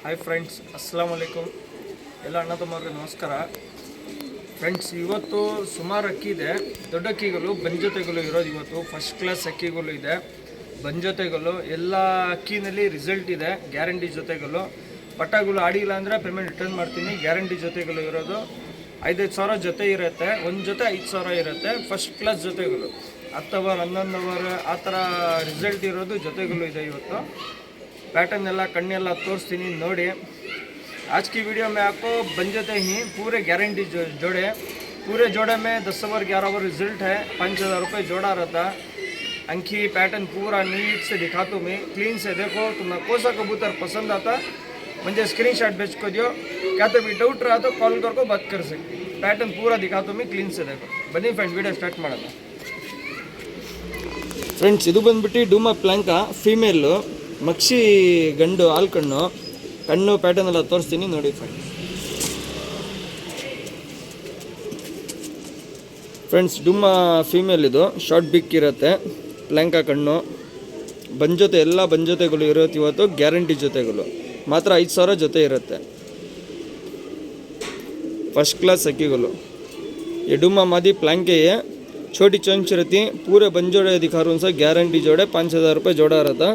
Hi friends, ಅಸ್ಸಲಾಮ್ ವಲೈಕುಮ್. ಎಲ್ಲ ಅಣ್ಣ ತಮ್ಮವ್ರಿಗೆ ನಮಸ್ಕಾರ. ಫ್ರೆಂಡ್ಸ್, ಇವತ್ತು ಸುಮಾರು ಅಕ್ಕಿ ಇದೆ. ದೊಡ್ಡ ಅಕ್ಕಿಗಳು ಬಂಜೊತೆಗಳು ಇರೋದು. ಇವತ್ತು ಫಸ್ಟ್ ಕ್ಲಾಸ್ ಅಕ್ಕಿಗಳು ಇದೆ, ಬಂಜೊತೆಗಳು ಎಲ್ಲ ಅಕ್ಕಿನಲ್ಲಿ ರಿಸಲ್ಟ್ ಇದೆ, ಗ್ಯಾರಂಟಿ ಜೊತೆಗಳು. ಪಟ್ಟಗಳು ಆಡಿಲ್ಲ ಅಂದರೆ ಪೇಮೆಂಟ್ ರಿಟರ್ನ್ ಮಾಡ್ತೀನಿ. ಗ್ಯಾರಂಟಿ ಜೊತೆಗಳು ಇರೋದು 5,000 ಸಾವಿರ ಜೊತೆ ಇರುತ್ತೆ. ಒಂದು ಜೊತೆ 5,000 ಇರುತ್ತೆ. ಫಸ್ಟ್ ಕ್ಲಾಸ್ ಜೊತೆಗಳು 10 ಅವರ್ 11 ಅವರ್ ಆ ಥರ ರಿಸಲ್ಟ್ ಇರೋದು ಜೊತೆಗಳು ಇದೆ. ಇವತ್ತು पैटर्न ಎಲ್ಲ ಕಣ್ಣೆಲ್ಲ ತೋರಿಸ್ತೀನಿ ನೋಡಿ. आज की वीडियो में आपको बंजते ही पूरे गारंटी जोड़े, पूरे जोड़े में 10 ओवर 11 ओवर रिजल्ट है. 5,000 रुपये जोड़ा रहता. अंकी पैटर्न पूरा नीट से दिखाता हूँ मैं, क्लीन से. देखो तुम्हें कौन सा कबूतर पसंद आता मुझे स्क्रीनशॉट भेज को दियो. क्या तो भी डाउट रहा तो कॉल करके बात कर सकते. पैटर्न पूरा दिखाता हूँ मैं, क्लीन से देखो. बनी फ्रेंड वीडियो स्टार्ट ಮಾಡೋಣ. ಫ್ರೆಂಡ್ಸ್, ಇದು ಬಂದ್ಬಿಟ್ಟು ಡೂಮಾ ಪ್ಲಾಂಕ ಫೀಮೇಲು, ಮಕ್ಷಿ ಗಂಡು ಹಾಲು ಕಣ್ಣು ಪ್ಯಾಟರ್ನ್ ಎಲ್ಲ ತೋರಿಸ್ತೀನಿ ನೋಡಿ ಫ್ರೆಂಡ್ಸ್. ಡೂಮಾ ಫೀಮೇಲ್ ಇದು, ಶಾರ್ಟ್ ಬಿಕ್ ಇರುತ್ತೆ, ಪ್ಲಾಂಕ ಕಣ್ಣು. ಬಂಜೊತೆ ಎಲ್ಲ ಬಂಜೊತೆಗಳು ಇರುತ್ತೆ. ಇವತ್ತು ಗ್ಯಾರಂಟಿ ಜೊತೆಗಳು ಮಾತ್ರ 5,000 ಜೊತೆ ಇರುತ್ತೆ. फर्स्ट क्लास अक्कीगुलो. ये डूमा मादी प्लांके है, छोटी चंच रहती. पूरे बंजोड़े दिखा रहा हूँ सर, गारंटी जोड़े. 5,000 रुपये जोड़ा रहता.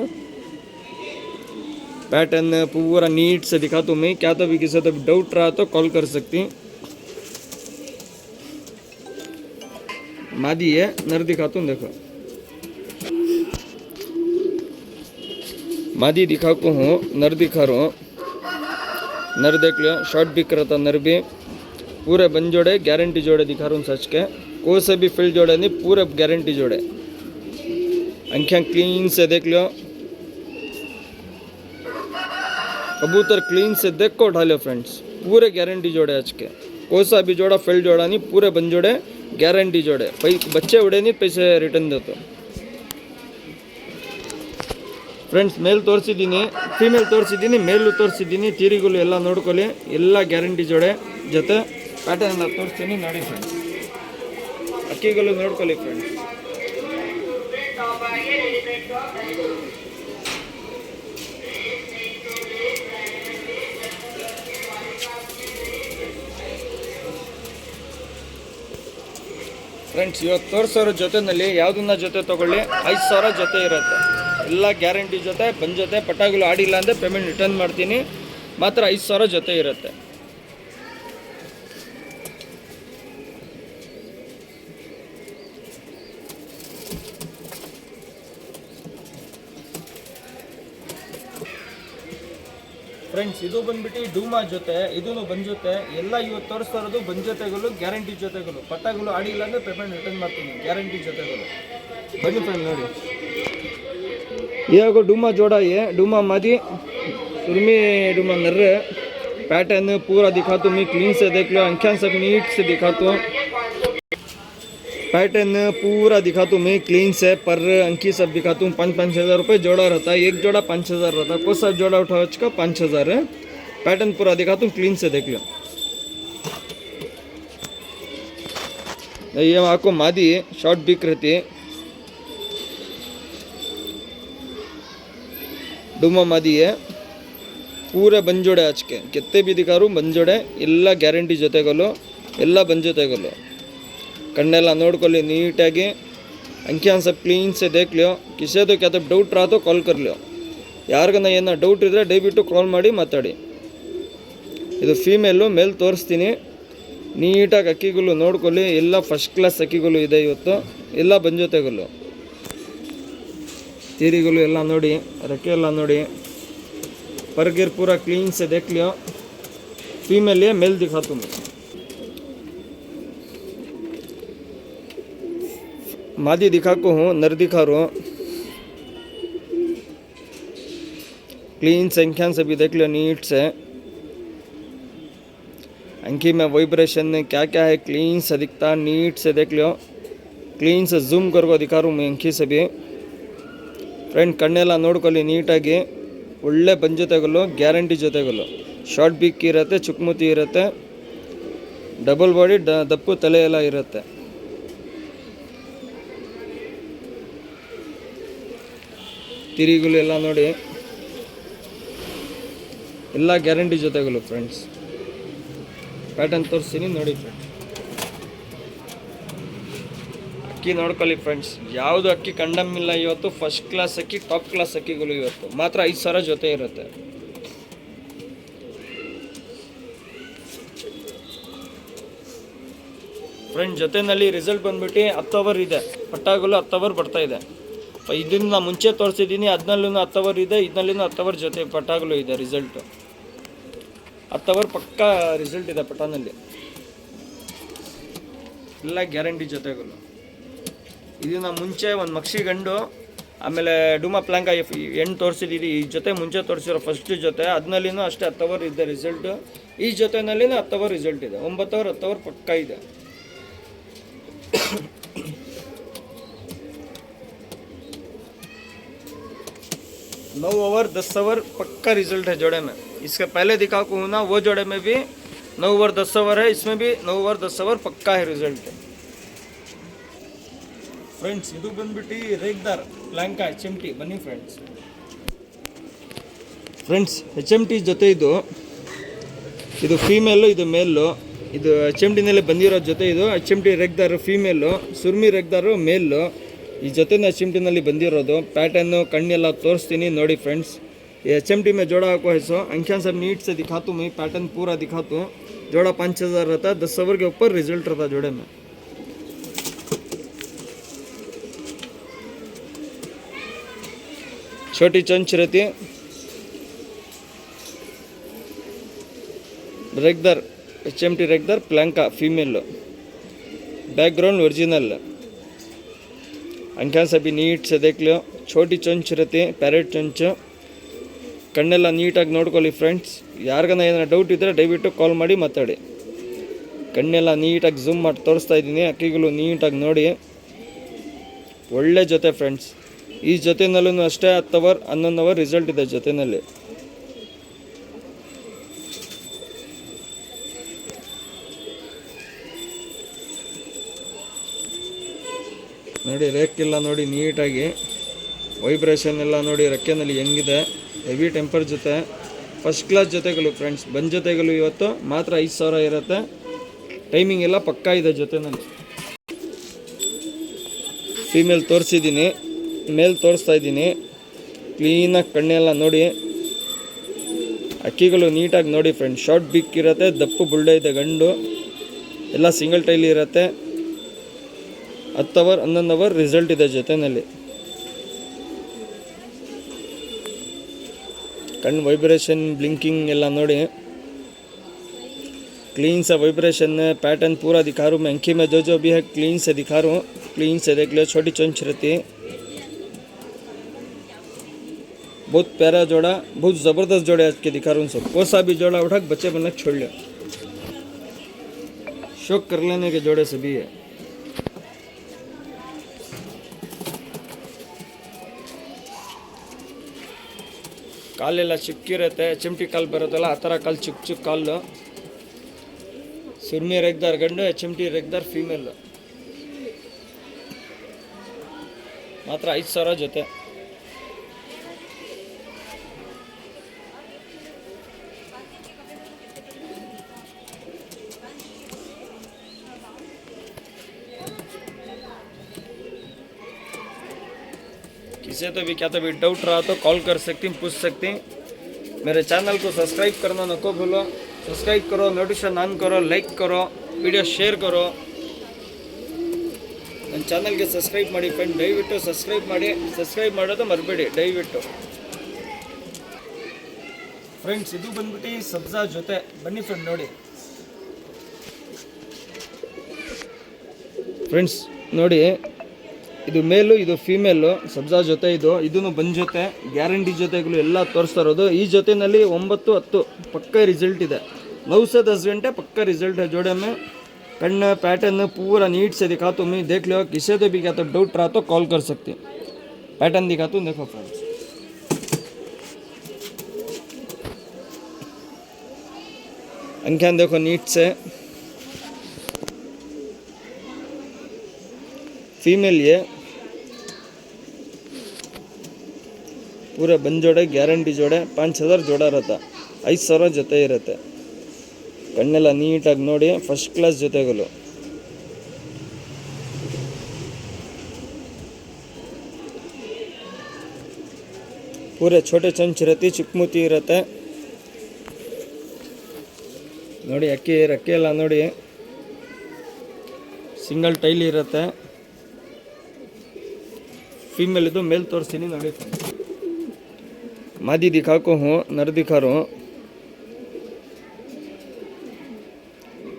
पैटर्न पूरा नीट से दिखा तो मैं. क्या तो भी किसी तो डाउट रहा तो कॉल कर सकती. मादी है, नर दिखाता हूँ देखो. मादी दिखा को हूँ, नर दिखा रहा हूँ. नर देख लो, शॉर्ट बिक रहता नर भी. पूरे बन जोड़े, गारंटी जोड़े दिखा रहा हूँ सच के. कोई से भी फिल जोड़े नहीं, पूरे गारंटी जोड़े. आँखें क्लीन से देख लो. कबूतर क्लीन से देख को उठा लो फ्रेंड्स. पूरे गारंटी जोड़े आज के. कोई सा भी जोड़ा फिल जोड़ा नहीं, पूरे बन जोड़े, गारंटी जोड़े. बच्चे उड़े नहीं, पैसे रिटर्न दे तो ಫ್ರೆಂಡ್ಸ್. ಮೇಲ್ ತೋರಿಸಿದ್ದೀನಿ, ಫೀಮೇಲ್ ತೋರಿಸಿದ್ದೀನಿ, ಮೇಲು ತೋರಿಸಿದ್ದೀನಿ. ತೀರಿಗಳು ಎಲ್ಲ ನೋಡ್ಕೊಳ್ಳಿ. ಎಲ್ಲ ಗ್ಯಾರಂಟಿ ಜೋಡೆ ಜೊತೆ ಪ್ಯಾಟರ್ನ್ ಎಲ್ಲ ತೋರಿಸ್ತೀನಿ ನೋಡಿ ಫ್ರೆಂಡ್ಸ್. ಅಕ್ಕಿಗಳು ನೋಡ್ಕೊಳ್ಳಿ ಫ್ರೆಂಡ್ಸ್. ಫ್ರೆಂಡ್ಸ್, ಇವತ್ತು ತೋರಿಸೋರ ಜೊತೆನಲ್ಲಿ ಯಾವುದನ್ನ ಜೊತೆ ತೊಗೊಳ್ಳಿ, 5,000 ಜೊತೆ ಇರುತ್ತೆ. ಎಲ್ಲ ಗ್ಯಾರಂಟಿ ಜೊತೆ, ಬಂಜೊತೆ. ಪಟಾಗಳು ಆಡಿಲ್ಲ ಅಂದರೆ ಪೇಮೆಂಟ್ ರಿಟರ್ನ್ ಮಾಡ್ತೀನಿ. ಮಾತ್ರ 5,000 ಜೊತೆ ಇರುತ್ತೆ. ಫ್ರೆಂಡ್ಸ್, ಇದು ಬಂದ್ಬಿಟ್ಟು ಡೂಮಾ ಜೊತೆ, ಇದೂ ಬಂಜೊತೆ. ಎಲ್ಲ ಇವತ್ತು ತೋರಿಸ್ತಾ ಇರೋದು ಬಂಜೊತೆಗಳು, ಗ್ಯಾರಂಟಿ ಜೊತೆಗಳು. ಪಟ್ಟಾಗಳು ಆಡಿಲ್ಲ ಅಂದರೆ ಪೇಮೆಂಟ್ ರಿಟರ್ನ್ ಮಾಡ್ತೀನಿ. ಗ್ಯಾರಂಟಿ ಜೊತೆಗಳು ಬನ್ನಿ ಫ್ರೆಂಡ್ ನೋಡಿ. ये को डूमा जोड़ा है, डूमा मादी सुरमी डूमा नर्रे. पैटर्न पूरा दिखा तो मैं, क्लीन से देख लो. आँखें सब नीट से दिखा तो. पैटर्न पूरा दिखा तो मैं, क्लीन से. पर अंकी सब दिखा दूँ. 5,000 रुपये जोड़ा रहता. एक जोड़ा 5,000 रहता. कोई सा जोड़ा उठाओ का 5,000 है. पैटर्न पूरा दिखा दूँ, क्लीन से देख लो. ये आपको मादी शॉर्ट बिक रहती है. डूमा मादी है, पूरे बंजोड़े आज के. कितने भी दिखा रू बंजोड़े. ಎಲ್ಲ ಗ್ಯಾರಂಟಿ ಜೊತೆಗಳು, ಎಲ್ಲ ಬಂಜೊತೆಗಳು. ಕಣ್ಣೆಲ್ಲ ನೋಡ್ಕೊಳ್ಳಿ ನೀಟಾಗಿ. ಅಂಕಿಯಾನ್ सब क्लीन से देख लो. किसी तो क्या तो डाउट रहा तो कॉल कर लो. ಯಾರಿಗನ ಏನೋ ಡೌಟ್ ಇದ್ದರೆ ದಯವಿಟ್ಟು ಕಾಲ್ ಮಾಡಿ ಮಾತಾಡಿ. ಇದು ಫೀಮೇಲು, ಮೇಲ್ ತೋರಿಸ್ತೀನಿ. ನೀಟಾಗಿ ಅಕ್ಕಿಗಳು ನೋಡ್ಕೊಳ್ಳಿ. ಎಲ್ಲ ಫಸ್ಟ್ ಕ್ಲಾಸ್ ಅಕ್ಕಿಗಳು ಇದೆ ಇವತ್ತು. ಎಲ್ಲ ಬಂಜೊತೆಗಳು. तीरीगुलो ಎಲ್ಲ ನೋಡಿ, ರೆಕ್ಕೆ ಎಲ್ಲ ನೋಡಿ. परगिर पूरा क्लीन से देख लियो. फीमेल है, मेल दिखा तुम. मादी दिखा को हूँ, नर दिखा रहा हूँ. क्लीन संख्या से भी देख लियो नीट से. अंकी में वाइब्रेशन क्या क्या है, क्लीन से दिखता. नीट से देख लियो. क्लीन से जूम करके दिखा रहा हूँ मैं अंकी से भी. ಫ್ರೆಂಡ್, ಕಣ್ಣೆಲ್ಲ ನೋಡ್ಕೊಳ್ಳಿ ನೀಟಾಗಿ. ಒಳ್ಳೆ ಬಂಜೊತೆಗಳು, ಗ್ಯಾರಂಟಿ ಜೊತೆಗಳು. ಶಾರ್ಟ್ ಬಿಕ್ ಇರುತ್ತೆ, ಚುಕ್ಮುತಿ ಇರುತ್ತೆ, ಡಬಲ್ ಬಾಡಿ, ದಪ್ಪು ತಲೆ ಎಲ್ಲ ಇರುತ್ತೆ. ತಿರಿಗಳು ಎಲ್ಲ ನೋಡಿ. ಎಲ್ಲ ಗ್ಯಾರಂಟಿ ಜೊತೆಗಳು ಫ್ರೆಂಡ್ಸ್. ಪ್ಯಾಟರ್ನ್ ತೋರಿಸ್ತೀನಿ ನೋಡಿ ಫ್ರೆಂಡ್ಸ್. ಅಕ್ಕಿ ನೋಡ್ಕೊಳ್ಳಿ ಫ್ರೆಂಡ್ಸ್, ಯಾವುದು ಅಕ್ಕಿ ಕಂಡಮ್ಮಿಲ್ಲ ಇವತ್ತು. ಫಸ್ಟ್ ಕ್ಲಾಸ್ ಅಕ್ಕಿ, ಟಾಪ್ ಕ್ಲಾಸ್ ಅಕ್ಕಿಗಳು ಇವತ್ತು ಮಾತ್ರ 5,000 ಜೊತೆ ಇರುತ್ತೆ. ಫ್ರೆಂಡ್ ಜೊತೆಯಲ್ಲಿ ರಿಸಲ್ಟ್ ಬಂದ್ಬಿಟ್ಟು 10 ಅವರ್ ಇದೆ. ಪಟ್ಟಾಗಲು 10 ಅವರ್ ಬರ್ತಾ ಇದೆ. ಇದನ್ನು ಮುಂಚೆ ತೋರಿಸಿದ್ದೀನಿ, ಅದನ್ನಲ್ಲೂ 10 ಅವರ್ ಇದೆ, ಇದನ್ನಲ್ಲೂ 10 ಅವರ್ ಜೊತೆ ಪಟ್ಟಾಗಲು ಇದೆ. ರಿಸಲ್ಟು 10 ಅವರ್ ಪಕ್ಕಾ ರಿಸಲ್ಟ್ ಇದೆ ಪಟಾನಲ್ಲಿ. ಎಲ್ಲ ಗ್ಯಾರಂಟಿ ಜೊತೆಗಳು. ಇದನ್ನು ಮುಂಚೆ ಒಂದು ಮಕ್ಷಿ ಗಂಡು, ಆಮೇಲೆ ಡುಮಾ ಪ್ಲಾಂಕ ಹೆಣ್ಣು ತೋರಿಸಿದ್ದೀವಿ. ಈ ಜೊತೆ ಮುಂಚೆ ತೋರಿಸಿರೋ ಫಸ್ಟ್ ಜೊತೆ, ಅದನ್ನಲ್ಲಿನೂ ಅಷ್ಟೇ 10 ಅವರ್ ಇದೆ ರಿಸಲ್ಟು. ಈ ಜೊತೆನಲ್ಲಿನೂ 10 ಅವರ್ ರಿಸಲ್ಟ್ ಇದೆ. 9 ಅವರ್ 10 ಅವರ್ ಪಕ್ಕಾ ಇದೆ. 9 ओवर 10 ओवर पक्का रिजल्ट है जोड़े में. इसके पहले दिखाऊँ ना, वो जोड़े में भी 9 ओवर 10 ओवर है, इसमें भी 9 ओवर 10 ओवर पक्का है रिजल्ट. फ्रेंड्स ಇದು ಬಂದ್ಬಿಟ್ಟು ರೇಗ್ದಾರ್ ಪ್ಲಾಂಕ HMT. ಬನ್ನಿ ಫ್ರೆಂಡ್ಸ್. HMT ಜೊತೆ ಇದು ಫೀಮೇಲು, ಇದು ಮೇಲು. ಇದು HMTನಲ್ಲಿ ಬಂದಿರೋ ಜೊತೆ. ಇದು HMT ರೇಗ್ದಾರ್ ಫೀಮೇಲು, ಸುರ್ಮಿ ರೇಗ್ದಾರು ಮೇಲು. ಈ ಜೊತೆನ HMTನಲ್ಲಿ ಬಂದಿರೋದು. ಪ್ಯಾಟರ್ನು ಕಣ್ಣೆಲ್ಲ ತೋರಿಸ್ತೀನಿ ನೋಡಿ ಫ್ರೆಂಡ್ಸ್. ये HMT में जोड़ा को है सो अंख्यान सब नीट से दिखाता हूँ मैं. पैटर्न पूरा दिखाता हूँ. जोड़ा 5,000 रहता है. 10 ओवर के ऊपर रिजल्ट रहता जोड़े में. छोटी चंच रहती है. रेगदार HMT रेगदार प्लांका फीमेल. Background original. अंख्यान सभी नीट से देख लो. छोटी चंच रहती है, पैरेट चंच. ಕಣ್ಣೆಲ್ಲ ನೀಟಾಗಿ ನೋಡ್ಕೊಳ್ಳಿ ಫ್ರೆಂಡ್ಸ್. ಯಾರಿಗಾನ ಏನಾರ ಡೌಟ್ ಇದ್ದರೆ ದಯವಿಟ್ಟು ಕಾಲ್ ಮಾಡಿ ಮಾತಾಡಿ. ಕಣ್ಣೆಲ್ಲ ನೀಟಾಗಿ ಝೂಮ್ ಮಾಡಿ ತೋರಿಸ್ತಾ ಇದ್ದೀನಿ. ಅಕ್ಕಿಗಳು ನೀಟಾಗಿ ನೋಡಿ. ಒಳ್ಳೆ ಜೊತೆ ಫ್ರೆಂಡ್ಸ್. ಈ ಜೊತೆನಲ್ಲೂ ಅಷ್ಟೇ 10 ಅವರ್ 11 ಅವರ್ ರಿಸಲ್ಟ್ ಇದೆ ಜೊತೆಯಲ್ಲಿ. ನೋಡಿ ರೇಕ್ಕಿಲ್ಲ ನೋಡಿ ನೀಟಾಗಿ. ವೈಬ್ರೇಷನ್ ಎಲ್ಲ ನೋಡಿ ರೆಕ್ಕೆನಲ್ಲಿ ಹೆಂಗಿದೆ. ಹೆವಿ ಟೆಂಪರ್ ಜೊತೆ, ಫಸ್ಟ್ ಕ್ಲಾಸ್ ಜೊತೆಗಳು ಫ್ರೆಂಡ್ಸ್. ಬಂದ್ ಜೊತೆಗಳು ಇವತ್ತು ಮಾತ್ರ 5,000 ಇರುತ್ತೆ. ಟೈಮಿಂಗ್ ಎಲ್ಲ ಪಕ್ಕಾ ಇದೆ ಜೊತೆನಲ್ಲಿ. ಫೀಮೇಲ್ ತೋರಿಸಿದ್ದೀನಿ, ಮೇಲ್ ತೋರಿಸ್ತಾ ಇದ್ದೀನಿ. ಕ್ಲೀನಾಗಿ ಕಣ್ಣೆಲ್ಲ ನೋಡಿ. ಅಕ್ಕಿಗಳು ನೀಟಾಗಿ ನೋಡಿ ಫ್ರೆಂಡ್ಸ್. ಶಾರ್ಟ್ ಬಿಕ್ ಇರುತ್ತೆ, ದಪ್ಪು ಬುಲ್ಡೆ ಇದೆ ಗಂಡು. ಎಲ್ಲ ಸಿಂಗಲ್ ಟೈಲ್ ಇರುತ್ತೆ. 10 ಅವರ್ 11 ಅವರ್ ರಿಸಲ್ಟ್ ಇದೆ ಜೊತೆಯಲ್ಲಿ. कण वाइब्रेशन ब्लिंकिंग ಎಲ್ಲ ನೋಡಿ. क्लीन सा वाइब्रेशन है. पैटर्न पूरा दिखा रहा हूँ मैं. अंकी में जो भी है क्लीन से दिखा रहा हूँ. क्लीन से देख लो. छोटी चंच रहती है. बहुत प्यारा जोड़ा, बहुत ज़बरदस्त जोड़े आज के दिखा रहा हूँ सब. कोई सा भी जोड़ा उठा बच्चे बनना छोड़ लो. शौक कर लेने के जोड़े सभी है. ಕಾಲೆಲ್ಲ ಚಿಕ್ಕಿರುತ್ತೆ. HMT ಕಾಲು ಬರುತ್ತಲ್ಲ ಆ ಥರ ಕಾಲು ಚಿಕ್ಕ ಚಿಕ್ಕ ಕಾಲು. ಸುರ್ಮಿ ರೇಗ್ದಾರ್ ಗಂಡು, HMT ರೇಗ್ದಾರ್ ಫೀಮೇಲ್. ಮಾತ್ರ 5,000 ಜೊತೆ. किसी तो भी क्या तो भी डाउट रहा तो कॉल कर सकती हैं, पूछ सकती हैं. मेरे चैनल को सब्सक्राइब करना नको भूलो. सब्सक्राइब करो, नोटिफिकेशन ऑन करो, लाइक करो, वीडियो शेयर करो. ನನ್ನ ಚಾನಲ್ಗೆ ಸಬ್ಸ್ಕ್ರೈಬ್ ಮಾಡಿ ಫ್ರೆಂಡ್. ದಯವಿಟ್ಟು ಸಬ್ಸ್ಕ್ರೈಬ್ ಮಾಡಿ. ಸಬ್ಸ್ಕ್ರೈಬ್ ಮಾಡೋದು ಮರಿಬೇಡಿ ದಯವಿಟ್ಟು ಫ್ರೆಂಡ್ಸ್. ಇದು ಬಂದ್ಬಿಟ್ಟು ಸಬ್ಜಾ ಜೊತೆ. ಬನ್ನಿ ಫ್ರೆಂಡ್ ನೋಡಿ ಫ್ರೆಂಡ್ಸ್. ನೋಡಿ ಇದು ಮೇಲು, ಇದು ಫೀಮೇಲು. ಸಬ್ಜಾ ಜೊತೆ ಇದೂ ಬಂದ್ ಜೊತೆ. ಗ್ಯಾರಂಟಿ ಜೊತೆಗಳು ಎಲ್ಲ ತೋರಿಸ್ತಾ ಇರೋದು. ಈ ಜೊತೆಯಲ್ಲಿ 9 10 ಪಕ್ಕ ರಿಸಲ್ಟ್ ಇದೆ. 9 से 10 घंटे पक्का रिजल्ट है जोड़े में. कण पैटर्न पूरा नीट से दिखाता हूँ मैं. देख लो. किसी तो भी क्या तो डाउट रहा तो कॉल कर सकते हैं. पैटर्न दिखाता हूँ, देखो फ्रेंड्स. अंख्यान देखो नीट से. फीमेल ये पूरा बंद जोड़े, गारंटी जोड़े. 5,000 जोड़ा रहता. 5,000 ಜೊತೆ ಇರುತ್ತೆ. ಕಣ್ಣೆಲ್ಲ ನೀಟಾಗಿ ನೋಡಿ, ಫಸ್ಟ್ ಕ್ಲಾಸ್ ಜೊತೆಗಳು. ಪೂರೆ ಛೋಟೆ ಚಂಚ್ ಇರತ್ತೆ, ಚಿಕ್ಕಮೂತಿ ಇರುತ್ತೆ ನೋಡಿ. ಅಕ್ಕಿ ರೆಕ್ಕೆ ಎಲ್ಲ ನೋಡಿ, ಸಿಂಗಲ್ ಟೈಲ್ ಇರುತ್ತೆ. फीमेल ಇದು ಮೇಲ್ ತೋರಿಸ್ತೀನಿ ನೋಡಿ. मादी दिखा को हूँ, नर दिखा रहा हूँ.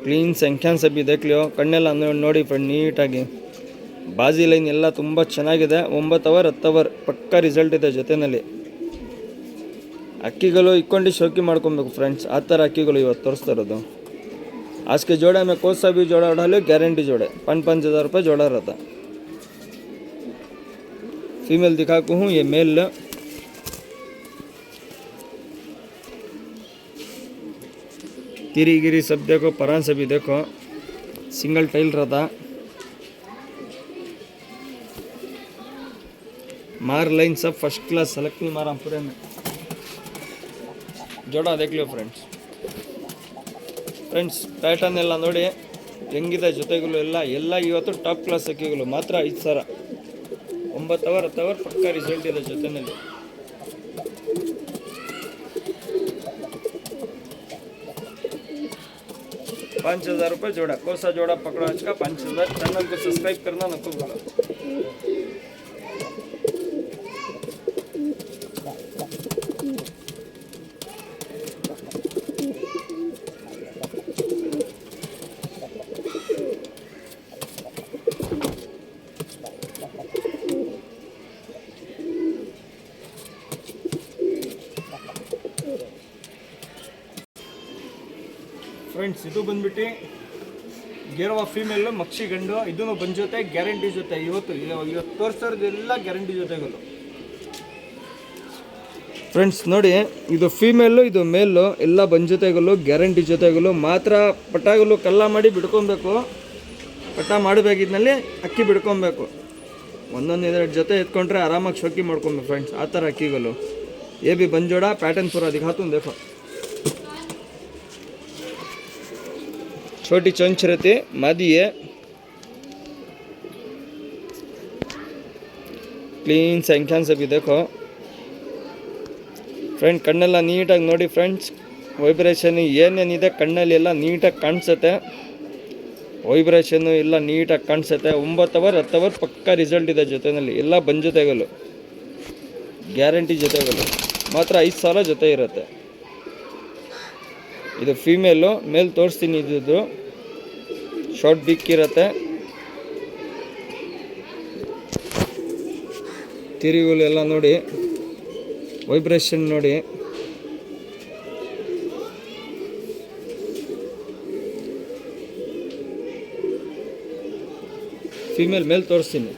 क्लीन संख्यान से भी देख लियो. ಕಣ್ಣೆಲ್ಲ ನೋಡಿ ಫ್ರೆಂಡ್ ನೀಟಾಗಿ. ಬಾಜಿ ಲೈನ್ ಎಲ್ಲ ತುಂಬ ಚೆನ್ನಾಗಿದೆ. 9 ಅವರ್ 10 ಅವರ್ ಪಕ್ಕಾ ರಿಸಲ್ಟ್ ಇದೆ ಜೊತೆಯಲ್ಲಿ. ಅಕ್ಕಿಗಳು ಇಕ್ಕೊಂಡು ಶೋಕಿ ಮಾಡ್ಕೊಬೇಕು ಫ್ರೆಂಡ್ಸ್. ಆ ಥರ ಅಕ್ಕಿಗಳು ಇವತ್ತು ತೋರಿಸ್ತಾ ಇರೋದು. आज के जोड़े में कोई सा भी जोड़ा उठा लो, गारंटी जोड़े 5,000 रुपये जोड़ा रहता. फीमेल दिखा को हूँ, ये मेल. तिरी गिरी सब देखो, परान से भी देखो, सिंगल टाइल रहता. मार लाइन सब फर्स्ट क्लास सेलेक्ट नहीं मारा पूरे में. जोड़ा देख लो फ्रेंड्स. ಫ್ರೆಂಡ್ಸ್ ಪ್ಯಾಟರ್ನ್ ಎಲ್ಲ ನೋಡಿ ಹೆಂಗಿದೆ ಜೊತೆಗಳು ಎಲ್ಲ ಇವತ್ತು ಟಾಪ್ ಕ್ಲಾಸ್ ಅಕ್ಕಿಗಳು. ಮಾತ್ರ 5,000, 9 ಅವರ್ 10 ಅವರ್ ಪಕ್ಕಾ ರಿಸಲ್ಟ್ ಇದೆ ಜೊತೆಯಲ್ಲಿ. ₹5,000 जोड़ा. कौन सा जोड़ा पकड़ो आज का? 5,000. चैनल को सब्सक्राइब करना नको बोलो. ಫ್ರೆಂಡ್ಸ್ ಇದು ಬಂದ್ಬಿಟ್ಟು ಗೇರವ ಫೀಮೇಲು, ಮಕ್ಷಿ ಗಂಡು. ಇದೂ ಬಂದ ಜೊತೆ ಗ್ಯಾರಂಟಿ ಜೊತೆ. ಇವತ್ತು ತೋರಿಸೋದೆಲ್ಲ ಗ್ಯಾರಂಟಿ ಜೊತೆಗಳು ಫ್ರೆಂಡ್ಸ್. ನೋಡಿ ಇದು ಫೀಮೇಲು, ಇದು ಮೇಲು, ಎಲ್ಲ ಬಂದ ಜೊತೆಗಳು ಗ್ಯಾರಂಟಿ ಜೊತೆಗಳು. ಮಾತ್ರ ಪಟಾಗಳು ಕಲ್ಲ ಮಾಡಿ ಬಿಡ್ಕೊಬೇಕು. ಪಟ ಮಾಡಬೇಕಿದ್ನಲ್ಲಿ ಅಕ್ಕಿ ಬಿಡ್ಕೊಬೇಕು. ಒಂದೊಂದು 2 ಜೊತೆ ಎತ್ಕೊಂಡ್ರೆ ಆರಾಮಾಗಿ ಶೋಕಿ ಮಾಡ್ಕೊಬೇಕು ಫ್ರೆಂಡ್ಸ್. ಆ ಥರ ಅಕ್ಕಿಗಳು. ये भी बंजोड़ा पैटर्न पूरा दिखाता हूँ, देखो. छोटी चंच रहती, मादी है. क्लीन संख्यान से भी देखो फ्रेंड. ಕಣ್ಣೆಲ್ಲ ನೀಟಾಗಿ ನೋಡಿ ಫ್ರೆಂಡ್ಸ್. ವೈಬ್ರೇಷನ್ ಏನೇನಿದೆ ಕಣ್ಣಲ್ಲಿ ಎಲ್ಲ ನೀಟಾಗಿ ಕಾಣಿಸುತ್ತೆ. ವೈಬ್ರೇಷನ್ನು ಎಲ್ಲ ನೀಟಾಗಿ ಕಾಣಿಸುತ್ತೆ. 9 ಅವರ್ 10 ಅವರ್ ಪಕ್ಕಾ ರಿಸಲ್ಟ್ ಇದೆ ಜೊತೆಯಲ್ಲಿ. ಎಲ್ಲ ಬಂದ್ ಜೊತೆಗಳು, ಗ್ಯಾರಂಟಿ ಜೊತೆಗಳು. ಮಾತ್ರ 5,000 ಜೊತೆ ಇರುತ್ತೆ. ಇದು ಫೀಮೇಲು. ಮೇಲ್ ತೋರಿಸ್ತೀನಿ. ಇದು ಶಾರ್ಟ್ ಬಿಕ್ ಇರುತ್ತೆ. ತಿರುಗುಲು ಎಲ್ಲ ನೋಡಿ, ವೈಬ್ರೇಷನ್ ನೋಡಿ. फीमेल मेल तोरिस्ತೀನಿ.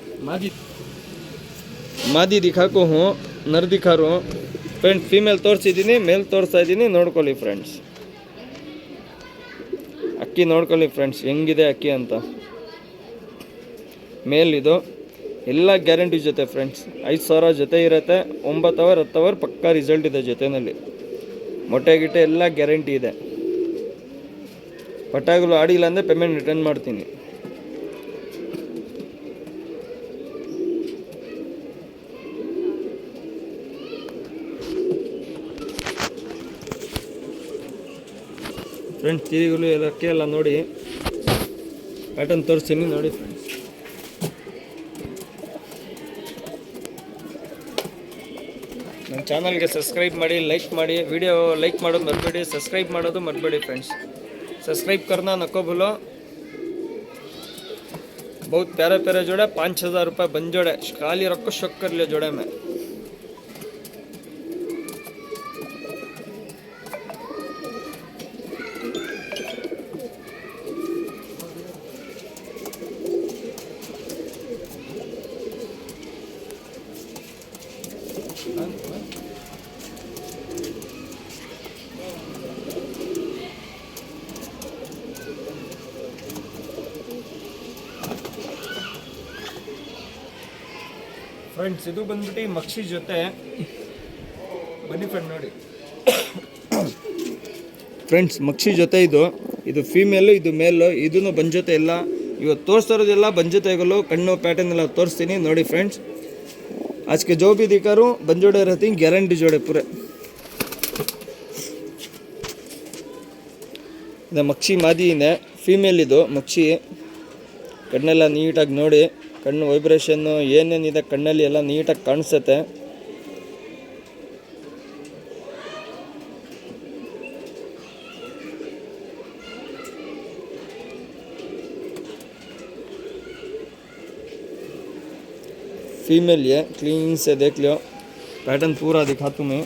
ಮಾದಿ ದಿಖಾಕೋ ಹೂँ, ನರ್ ದಿಖಾ ರೋ ಫ್ರೆಂಡ್. ಫೀಮೇಲ್ ತೋರಿಸಿದ್ದೀನಿ, ಮೇಲ್ ತೋರಿಸ್ತಾ ಇದ್ದೀನಿ. ನೋಡ್ಕೊಳ್ಳಿ ಫ್ರೆಂಡ್ಸ್. ಅಕ್ಕಿ ನೋಡ್ಕೊಳ್ಳಿ ಫ್ರೆಂಡ್ಸ್ ಹೆಂಗಿದೆ ಅಕ್ಕಿ ಅಂತ. ಮೇಲ್ ಇದು ಎಲ್ಲ ಗ್ಯಾರಂಟಿ ಜೊತೆ ಫ್ರೆಂಡ್ಸ್. 5,000 ಜೊತೆ ಇರುತ್ತೆ. 9 ಅವರ್ 10 ಅವರ್ ಪಕ್ಕಾ ರಿಸಲ್ಟ್ ಇದೆ ಜೊತೆಯಲ್ಲಿ. ಮೊಟ್ಟೆ ಗಿಟ್ಟೆ ಎಲ್ಲ ಗ್ಯಾರಂಟಿ ಇದೆ. ಪಟಾಗಳು ಆಡಿಲ್ಲ ಅಂದರೆ ಪೇಮೆಂಟ್ ರಿಟರ್ನ್ ಮಾಡ್ತೀನಿ. ಫ್ರೆಂಡ್ಸ್ ತಿರಿಗಳು ಎಲ್ಲಕ್ಕೆ ಎಲ್ಲ ನೋಡಿ, ಪ್ಯಾಟರ್ನ್ ತೋರಿಸ್ತೀನಿ ನೋಡಿ ಫ್ರೆಂಡ್ಸ್. ನನ್ನ ಚಾನಲ್ಗೆ ಸಬ್ಸ್ಕ್ರೈಬ್ ಮಾಡಿ, ಲೈಕ್ ಮಾಡಿ. ವಿಡಿಯೋ ಲೈಕ್ ಮಾಡೋದು ಮರಿಬೇಡಿ, ಸಬ್ಸ್ಕ್ರೈಬ್ ಮಾಡೋದು ಮರಿಬೇಡಿ ಫ್ರೆಂಡ್ಸ್. सब्सक्राइब करना नको भूलो. बहुत प्यारे प्यारे जोड़े. 5,000 रुपये बन जोड़े. खाली रखो शौक कर लिया जोड़े में. ಫ್ರೆಂಡ್ಸ್ ಇದು ಬಂದ್ಬಿಟ್ಟು ಮಕ್ಷಿ ಜೊತೆ. ಬನ್ನಿ ಫ್ರೆಂಡ್ ನೋಡಿ. ಫ್ರೆಂಡ್ಸ್ ಮಕ್ಷಿ ಜೊತೆ ಇದು ಫೀಮೇಲು, ಇದು ಮೇಲು, ಇದೂ ಬಂಜೊತೆ ಎಲ್ಲ. ಇವತ್ತು ತೋರಿಸ್ತಾ ಇರೋದೆಲ್ಲ ಬಂಜೊತೆಗಳು, ಕಣ್ಣು ಪ್ಯಾಟರ್ನ್ ಎಲ್ಲ ತೋರಿಸ್ತೀನಿ ನೋಡಿ ಫ್ರೆಂಡ್ಸ್. आज के जो भी दिखारूँ बंजोड़े रहती ग्यारंटी जोड़े पूरे. ಇದು ಮಕ್ಷಿ ಮಾದಿ ಇದೆ, ಫೀಮೇಲ್ ಇದು ಮಕ್ಷಿ. ಕಣ್ಣೆಲ್ಲ ನೀಟಾಗಿ ನೋಡಿ, ಕಣ್ಣು ವೈಬ್ರೇಷನ್ನು ಏನೇನಿದೆ ಕಣ್ಣಲ್ಲಿ ಎಲ್ಲ ನೀಟಾಗಿ ಕಾಣಿಸುತ್ತೆ. फीमेल है, क्लीन से देख लो, पैटर्न पूरा दिखाता हूँ मैं.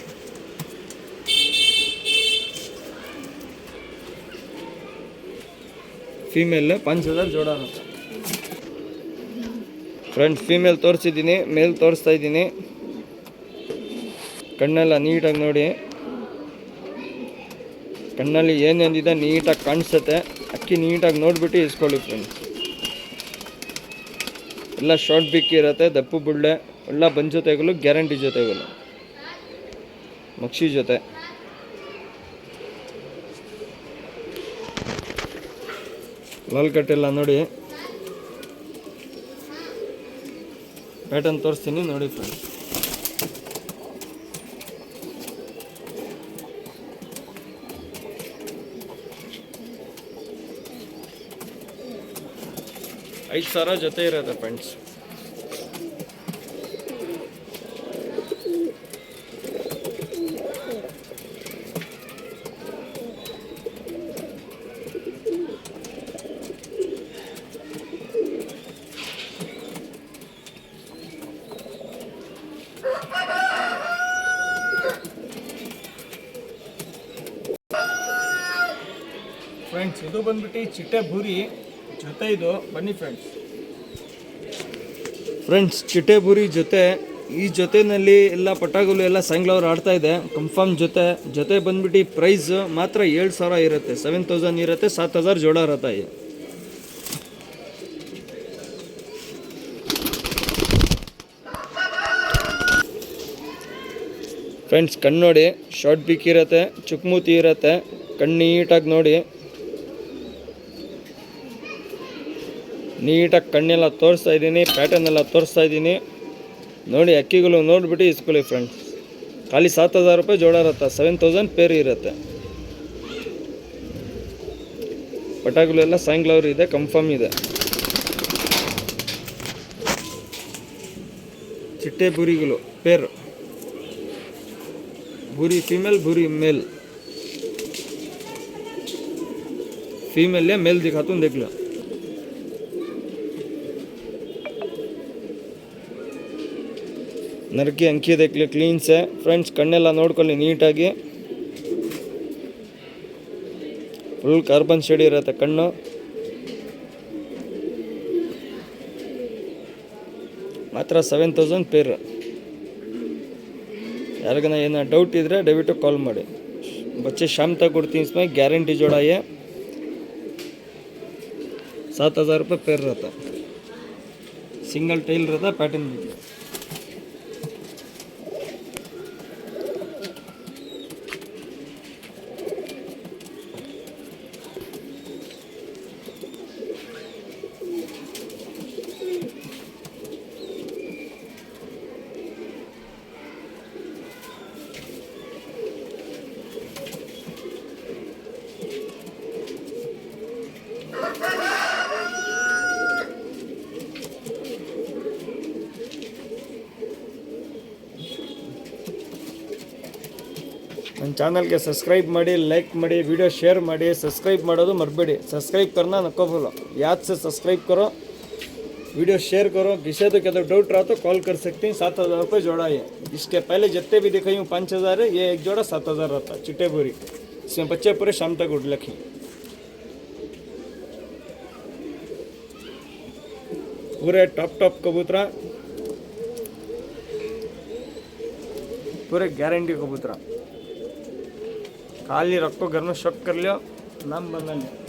फीमेल 5000 जोड़ा रहता. फ्रेंड्स फीमेल तोरिसिदीनि, मेल तोरिस्ता इदीनि. कण्णेल्ल नीटागि नोडि, कण्णल्लि ಏನೇನಿದೆ ನೀಟಾಗಿ ಕಾಣಿಸುತ್ತೆ. ಅಕ್ಕಿ ನೀಟಾಗಿ ನೋಡಿಬಿಟ್ಟು ಇಸ್ಕೊಳ್ಳಿ ಫ್ರೆಂಡ್ಸ್. ಎಲ್ಲ ಶಾರ್ಟ್ ಬಿಕ್ಕಿ ಇರುತ್ತೆ, ದಪ್ಪು ಬುಳ್ಳೆ, ಎಲ್ಲ ಬಂಜ್ ಜೊತೆಗಳು, ಗ್ಯಾರಂಟಿ ಜೊತೆಗಳು, ಮಕ್ಷಿ ಜೊತೆ. ಲಾಲ್ ಕಟ್ ಎಲ್ಲ ನೋಡಿ, ಪ್ಯಾಟರ್ನ್ ತೋರಿಸ್ತೀನಿ ನೋಡಿ ಫ್ರೆಂಡ್ಸ್. ಐದು ಸಾವಿರ ಜೊತೆ ಇರುತ್ತೆ ಫ್ರೆಂಡ್ಸ್. ಫ್ರೆಂಡ್ಸ್ ಇದು ಬಂದ್ಬಿಟ್ಟು ಚಿಟ್ಟೆ ಬೂರಿ ಜೊತೆ, ಇದು ಬನ್ನಿ ಫ್ರೆಂಡ್ಸ್. ಫ್ರೆಂಡ್ಸ್ ಚಿಟ್ಟೆ ಬೂರಿ ಜೊತೆ, ಈ ಜೊತೆಯಲ್ಲಿ ಎಲ್ಲ ಪಟಾಗಳು ಎಲ್ಲ ಸಾಯಂಕಾಲ ಆಡ್ತಾ ಇದೆ. ಕನ್ಫರ್ಮ್ ಜೊತೆ ಬಂದ್ಬಿಟ್ಟು ಪ್ರೈಸ್ ಮಾತ್ರ 7000 ಇರುತ್ತೆ, 7000 ಇರುತ್ತೆ, 7000 ಜೋಡ ಇರುತ್ತೆ. ಫ್ರೆಂಡ್ಸ್ ಕಣ್ಣು ನೋಡಿ, ಶಾರ್ಟ್ ಬಿಕ್ ಇರುತ್ತೆ, ಚುಕ್ಮೂತಿ ಇರುತ್ತೆ, ಕಣ್ಣು ನೀಟಾಗಿ ನೋಡಿ, ನೀಟಾಗಿ ಕಣ್ಣೆಲ್ಲ ತೋರಿಸ್ತಾ ಇದ್ದೀನಿ, ಪ್ಯಾಟರ್ನ್ ಎಲ್ಲ ತೋರಿಸ್ತಾ ಇದ್ದೀನಿ ನೋಡಿ. ಅಕ್ಕಿಗಳು ನೋಡಿಬಿಟ್ಟು ಇಸ್ಕೊಳ್ಳಿ ಫ್ರೆಂಡ್ಸ್. ಖಾಲಿ 7000 ರೂಪಾಯಿ ಜೋಡ ಇರುತ್ತೆ, 7000 ಪೇರ್ ಇರುತ್ತೆ. ಪಟಾಗಳೆಲ್ಲ ಸಾಯಂಕಾಲ ಇದೆ, ಕನ್ಫರ್ಮ್ ಇದೆ. ಚಿಟ್ಟೆ ಬೂರಿಗಳು ಪೇರ್, ಬೂರಿ फीमेल बूरी मेल. फीमेल है, मेल दिखाता हूँ देख लो. नरकी अंकी देख लो, क्लीन से फ्रेंड्स. कण्णेल्ल नोड्ಕೊಳ್ಳಿ ನೀಟಾಗಿ, ಫುಲ್ ಕಾರ್ಬನ್ ಶೇಡ್ ಇರುತ್ತೆ ಕಣ್ಣು. ಮಾತ್ರ 7000 ಪೇರ್. ಯಾರಿಗಾನ ಏನೋ ಡೌಟ್ ಇದ್ದರೆ ದಯವಿಟ್ಟು ಕಾಲ್ ಮಾಡಿ. बच्चे शाम तक उड़ती हैं, इसमें गारंटी जोड़ा है. 7000 रुपये पेयर रहता, सिंगल टेल रहता, पैटर्न दीजिए. ನನ್ನ ಚಾನಲ್ಗೆ सब्सक्राइब ಮಾಡಿ, लाइक ಮಾಡಿ, वीडियो शेयर ಮಾಡಿ. सब्सक्राइब ಮಾಡೋದು मरಬೇಡಿ. सब्सक्राइब करना नको भूलो. याद से सब्सक्राइब करो, वीडियो शेयर करो. किसी तो क्या डाउट रहा तो कॉल कर सकते हैं. 7000 रुपये जोड़ा है. इसके पहले जितने भी दिखाई हूँ 5000 है, ये एक जोड़ा 7000 रहता. चिट्टे बोरी, इसमें बच्चे पूरे शाम तक उड़ लखें. पूरे टॉप कबूतरा, पूरे गारंटी कबूतरा. खाली रखो, घर में शक कर लियो, नाम बदल लियो.